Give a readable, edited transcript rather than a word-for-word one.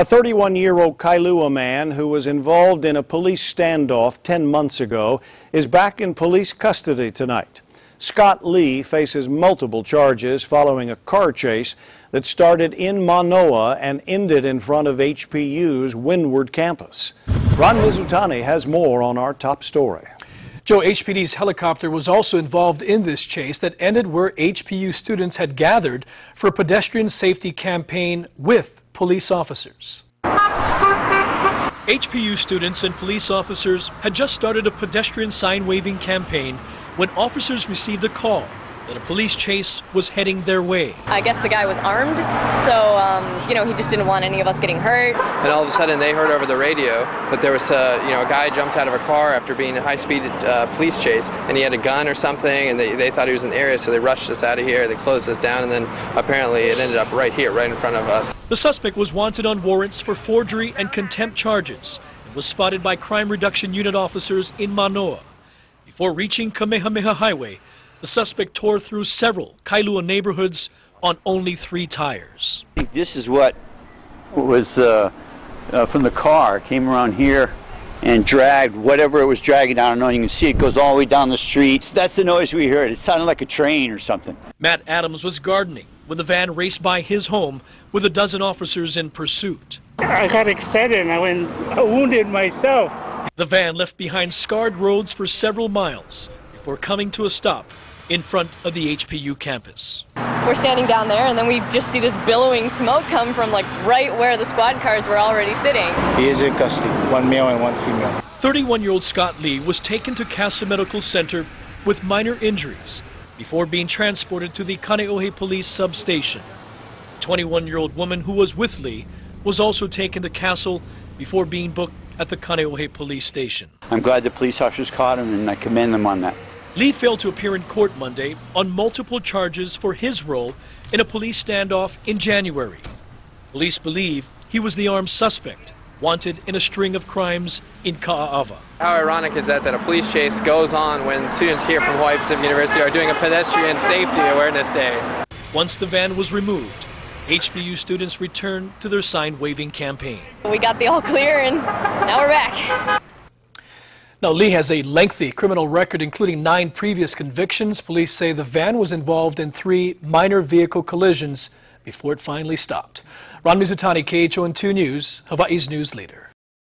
A 31-year-old Kailua man who was involved in a police standoff 10 months ago is back in police custody tonight. Scott Lee faces multiple charges following a car chase that started in Manoa and ended in front of HPU's Windward campus. Ron Mizutani has more on our top story. Joe, HPD's helicopter was also involved in this chase that ended where HPU students had gathered for a pedestrian safety campaign with police officers. HPU students and police officers had just started a pedestrian sign-waving campaign when officers received a call that a police chase was heading their way. I guess the guy was armed, so he just didn't want any of us getting hurt. And all of a sudden they heard over the radio that there was a guy jumped out of a car after being a high-speed police chase, and he had a gun or something, and they thought he was in the area, so they rushed us out of here, they closed us down, and then apparently it ended up right here, right in front of us. The suspect was wanted on warrants for forgery and contempt charges and was spotted by Crime Reduction Unit officers in Manoa. Before reaching Kamehameha Highway, the suspect tore through several Kailua neighborhoods on only 3 tires. I think this is what was from the car, came around here and dragged whatever it was dragging. I don't know, you can see it goes all the way down the street. That's the noise we heard. It sounded like a train or something. Matt Adams was gardening when the van raced by his home with a dozen officers in pursuit. I got excited and I wounded myself. The van left behind scarred roads for several miles before coming to a stop in front of the HPU campus. We're standing down there and then we just see this billowing smoke come from right where the squad cars were already sitting. He is in custody, 1 male and 1 female. 31-year-old Scott Lee was taken to Casa Medical Center with minor injuries before being transported to the Kaneohe Police substation. A 21-year-old woman who was with Lee was also taken to Castle before being booked at the Kaneohe Police Station. I'm glad the police officers caught him, and I commend them on that. Lee failed to appear in court Monday on multiple charges for his role in a police standoff in January. Police believe he was the armed suspect, wanted in a string of crimes in Ka'ava. How ironic is that a police chase goes on when students here from Hawaii Pacific University are doing a pedestrian safety awareness day. Once the van was removed, HPU students returned to their sign-waving campaign. We got the all clear and now we're back. Now, Lee has a lengthy criminal record, including 9 previous convictions. Police say the van was involved in 3 minor vehicle collisions before it finally stopped. Ron Mizutani, KHON2 News, Hawaii's news leader.